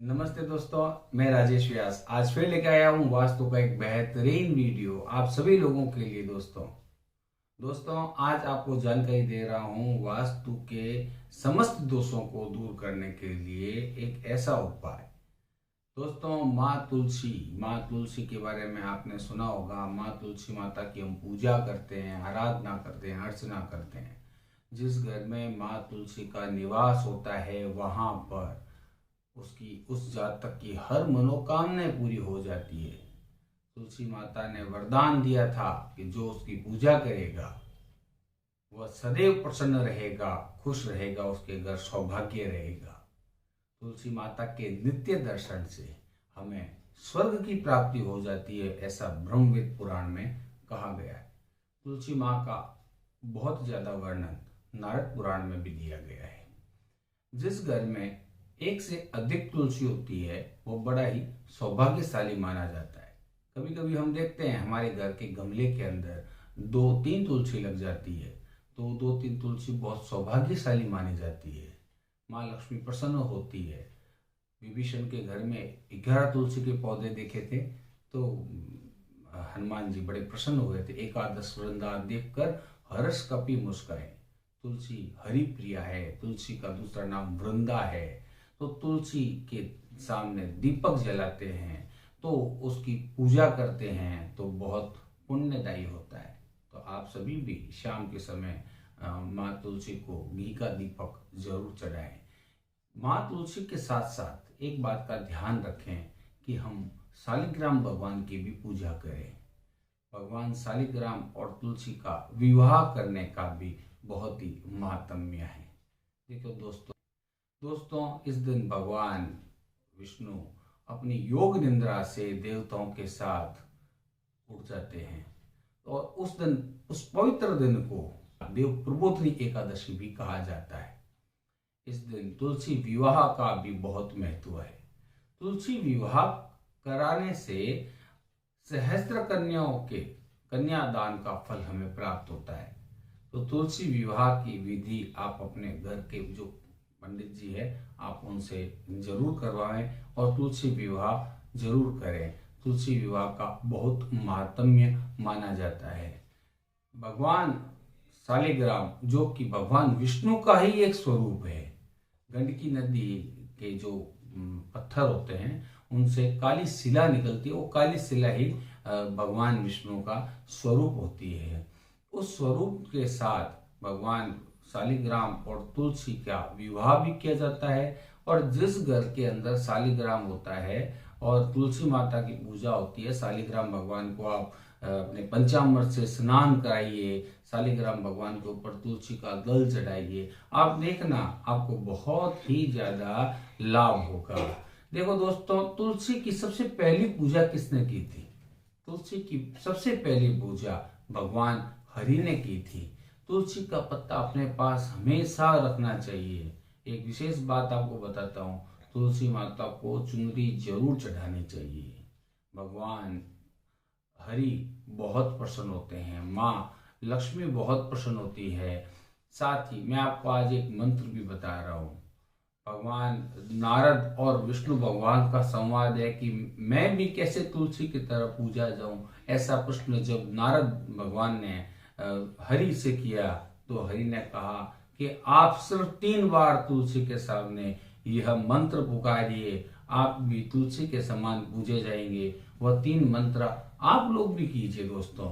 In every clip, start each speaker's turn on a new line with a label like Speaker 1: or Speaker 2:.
Speaker 1: नमस्ते दोस्तों, मैं राजेश व्यास आज फिर लेकर आया हूँ वास्तु का एक बेहतरीन वीडियो आप सभी लोगों के लिए। दोस्तों आज आपको जानकारी दे रहा हूँ वास्तु के समस्त दोषों को दूर करने के लिए एक ऐसा उपाय। दोस्तों माँ तुलसी के बारे में आपने सुना होगा। माँ तुलसी माता की हम पूजा करते हैं, आराधना करते हैं, अर्चना करते हैं। जिस घर में माँ तुलसी का निवास होता है वहां पर उसकी उस जातक की हर मनोकामना पूरी हो जाती है। तुलसी माता ने वरदान दिया था कि जो उसकी पूजा करेगा वह सदैव प्रसन्न रहेगा, खुश रहेगा, उसके घर सौभाग्य रहेगा। तुलसी माता के नित्य दर्शन से हमें स्वर्ग की प्राप्ति हो जाती है, ऐसा ब्रह्मवेद पुराण में कहा गया है। तुलसी माँ का बहुत ज्यादा वर्णन नारद पुराण में भी दिया गया है। जिस घर में एक से अधिक तुलसी होती है वो बड़ा ही सौभाग्यशाली माना जाता है। कभी कभी हम देखते हैं हमारे घर के गमले के अंदर 2-3 तुलसी लग जाती है, तो 2-3 तुलसी बहुत सौभाग्यशाली मानी जाती है। माँ लक्ष्मी प्रसन्न होती है। विभीषण के घर में 11 तुलसी के पौधे देखे थे तो हनुमान जी बड़े प्रसन्न हुए थे। एकादश वृंदा देखकर हर्ष कपि मुस्काए। तुलसी हरि प्रिया है, तुलसी का दूसरा नाम वृंदा है। तो तुलसी के सामने दीपक जलाते हैं तो उसकी पूजा करते हैं तो बहुत पुण्यदायी होता है। तो आप सभी भी शाम के समय माँ तुलसी को घी का दीपक जरूर चढ़ाएं। माँ तुलसी के साथ साथ एक बात का ध्यान रखें कि हम शालिग्राम भगवान की भी पूजा करें। भगवान शालिग्राम और तुलसी का विवाह करने का भी बहुत ही महात्म्य है। देखो दोस्तों इस दिन भगवान विष्णु अपनी योग निद्रा से देवताओं के साथ उठ जाते हैं और उस पवित्र दिन को देव प्रबोधनी एकादशी भी कहा जाता है। इस दिन तुलसी विवाह का भी बहुत महत्व है। तुलसी विवाह कराने से सहस्त्र कन्याओं के कन्यादान का फल हमें प्राप्त होता है। तो तुलसी विवाह की विधि आप अपने घर के जो पंडित जी है आप उनसे जरूर करवाएं और तुलसी विवाह जरूर करें। तुलसी विवाह का बहुत महात्म्य माना जाता है। भगवान शालिग्राम जो कि भगवान विष्णु का ही एक स्वरूप है। गंडकी नदी के जो पत्थर होते हैं उनसे काली शिला निकलती है, वो काली शिला ही भगवान विष्णु का स्वरूप होती है। उस स्वरूप के साथ भगवान शालिग्राम और तुलसी का विवाह भी किया जाता है। और जिस घर के अंदर शालिग्राम होता है और तुलसी माता की पूजा होती है, शालिग्राम भगवान को आप अपने पंचामृत से स्नान कराइए, शालिग्राम भगवान के ऊपर तुलसी का दल चढ़ाइए, आप देखना आपको बहुत ही ज्यादा लाभ होगा। देखो दोस्तों, तुलसी की सबसे पहली पूजा किसने की थी? तुलसी की सबसे पहली पूजा भगवान हरि ने की थी। तुलसी का पत्ता अपने पास हमेशा रखना चाहिए। एक विशेष बात आपको बताता हूँ, तुलसी माता को चुनरी जरूर चढ़ानी चाहिए। भगवान हरि बहुत प्रसन्न होते हैं, माँ लक्ष्मी बहुत प्रसन्न होती है। साथ ही मैं आपको आज एक मंत्र भी बता रहा हूँ। भगवान नारद और विष्णु भगवान का संवाद है कि मैं भी कैसे तुलसी की तरह पूजा जाऊं। ऐसा प्रश्न जब नारद भगवान ने हरि से किया तो हरि ने कहा कि आप सिर्फ 3 बार तुलसी के सामने यह मंत्र पुकारिए, आप भी तुलसी के समान पूजे जाएंगे। वह 3 मंत्र आप लोग भी कीजिए दोस्तों।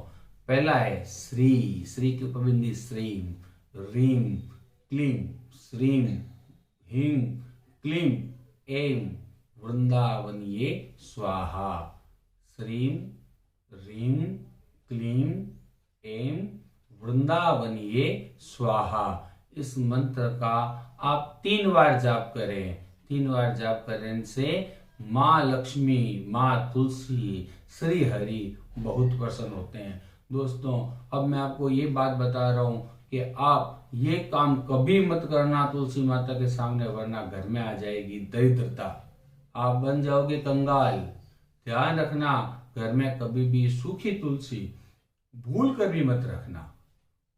Speaker 1: पहला है श्री, श्री की उपबिंदी श्रीम, रीम क्लीम, श्रीम ह्रीं क्लीं ऐं वृंदावनिये स्वाहा। श्रीं ह्रीं क्लीं ऐं वृंदावनिये स्वाहा। इस मंत्र का आप 3 बार जाप करें। 3 बार जाप करने से माँ लक्ष्मी, माँ तुलसी, श्री हरि बहुत प्रसन्न होते हैं। दोस्तों अब मैं आपको ये बात बता रहा हूँ कि आप ये काम कभी मत करना तुलसी माता के सामने, वरना घर में आ जाएगी दरिद्रता, आप बन जाओगे कंगाल। ध्यान रखना, घर में कभी भी सूखी तुलसी भूल कर भी मत रखना,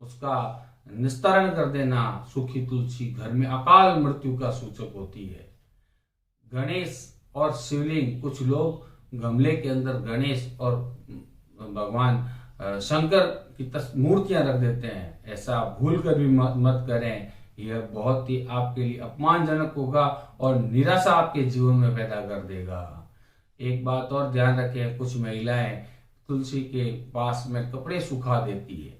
Speaker 1: उसका निस्तारण कर देना। सूखी तुलसी घर में अकाल मृत्यु का सूचक होती है। गणेश और शिवलिंग, कुछ लोग गमले के अंदर गणेश और भगवान शंकर की मूर्तियां रख देते हैं। ऐसा भूल कर भी मत करें। यह बहुत ही आपके लिए अपमानजनक होगा और निराशा आपके जीवन में पैदा कर देगा। एक बात और ध्यान रखें, कुछ महिलाएं तुलसी के पास में कपड़े सुखा देती है,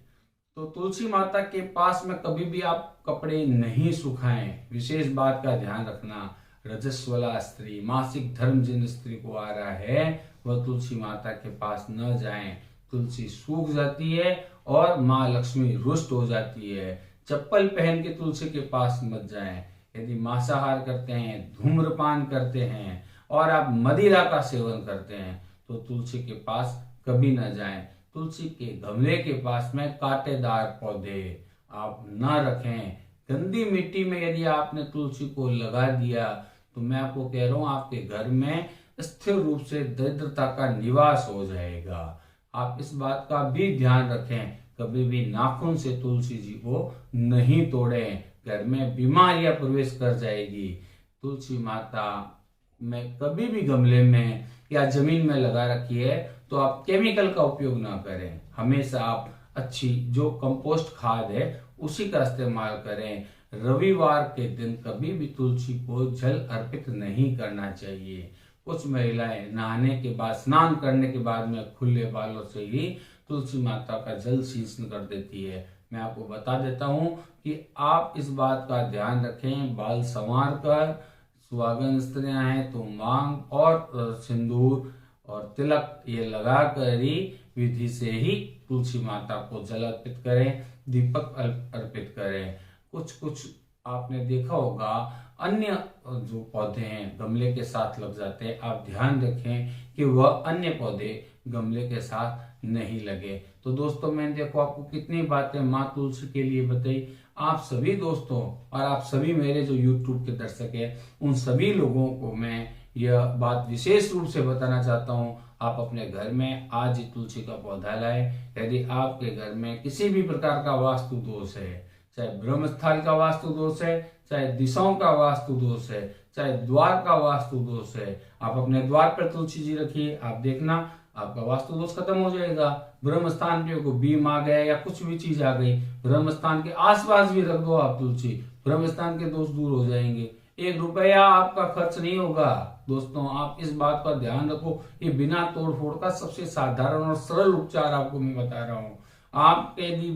Speaker 1: तो तुलसी माता के पास में कभी भी आप कपड़े नहीं सुखाएं। विशेष बात का ध्यान रखना, रजस्वला स्त्री, मासिक धर्म जिन स्त्री को आ रहा है वह तुलसी माता के पास न जाएं। तुलसी सूख जाती है और माँ लक्ष्मी रुष्ट हो जाती है। चप्पल पहन के तुलसी के पास मत जाएं। यदि मांसाहार करते हैं, धूम्रपान करते हैं और आप मदिरा का सेवन करते हैं तो तुलसी के पास कभी न जाएं। तुलसी के गमले के पास में कांटेदार पौधे आप न रखें। गंदी मिट्टी में यदि आपने तुलसी को लगा दिया तो मैं आपको कह रहा हूं आपके घर में स्थिर रूप से दरिद्रता का निवास हो जाएगा। आप इस बात का भी ध्यान रखें, कभी भी नाखून से तुलसी जी को नहीं तोड़ें, घर में बीमारियां प्रवेश कर जाएगी। तुलसी माता में कभी भी गमले में या जमीन में लगा रखी है तो आप केमिकल का उपयोग ना करें। हमेशा आप अच्छी जो कंपोस्ट खाद है उसी का इस्तेमाल करें। रविवार के दिन कभी भी तुलसी को जल अर्पित नहीं करना चाहिए। कुछ महिलाएं नहाने के बाद, स्नान करने के बाद में खुले बालों से ही तुलसी माता का जल शीर्षण कर देती है। मैं आपको बता देता हूं कि आप इस बात का ध्यान रखें, बाल संवार कर, सुहागन स्त्रियां हैं तो मांग और सिंदूर और तिलक ये लगा कर ही विधि से ही तुलसी माता को जल अर्पित करें, दीपक अर्पित करें। कुछ आपने देखा होगा अन्य जो पौधे हैं गमले के साथ लग जाते हैं, आप ध्यान रखें कि वह अन्य पौधे गमले के साथ नहीं लगे। तो दोस्तों मैंने देखो आपको कितनी बातें माँ तुलसी के लिए बताई। आप सभी दोस्तों और आप सभी मेरे जो YouTube के दर्शक हैं उन सभी लोगों को मैं यह बात विशेष रूप से बताना चाहता हूँ, आप अपने घर में आज ही तुलसी का पौधा लाएं। यदि आपके घर में किसी भी प्रकार का वास्तु दोष है, चाहे ब्रह्मस्थल का वास्तु दोष है, चाहे दिशाओं का वास्तु दोष है, चाहे द्वार का वास्तु दोष है, आप अपने द्वार पर तुलसी जी रखिए, आप देखना आपका वास्तु दोष खत्म हो जाएगा। ब्रह्म स्थान पे को बीम आ गया या कुछ भी चीज आ गई, ब्रह्म स्थान के आसपास भी रख दो आप तुलसी, ब्रह्म स्थान के दोष दूर हो जाएंगे। 1 रुपया आपका खर्च नहीं होगा। दोस्तों आप इस बात का ध्यान रखो, ये बिना तोड़ फोड़ का सबसे साधारण और सरल उपचार आपको मैं बता रहा हूँ। आपके यदि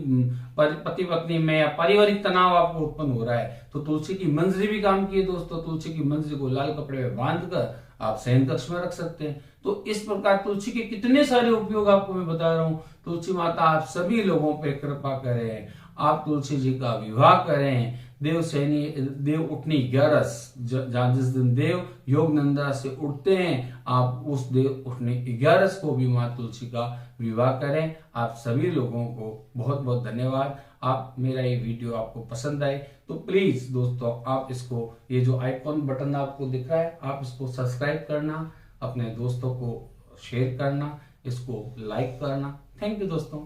Speaker 1: पति पत्नी में या पारिवारिक तनाव आपको उत्पन्न हो रहा है तो तुलसी की मंजरी भी काम की है दोस्तों। तुलसी की मंजरी को लाल कपड़े में बांध कर आप शयन कक्ष में रख सकते हैं। तो इस प्रकार तुलसी के कितने सारे उपयोग आपको मैं बता रहा हूँ। तुलसी माता आप सभी लोगों पे कृपा करें, आप तुलसी जी का विवाह करें। देव उठनी 11 जिस दिन देव योग निंद्रा से उठते हैं आप उस देव उठनी 11 को भी माँ तुलसी का विवाह करें। आप सभी लोगों को बहुत बहुत धन्यवाद। आप मेरा ये वीडियो आपको पसंद आए तो प्लीज दोस्तों आप इसको, ये जो आइकॉन बटन आपको दिख रहा है, आप इसको सब्सक्राइब करना, अपने दोस्तों को शेयर करना, इसको लाइक करना। थैंक यू दोस्तों।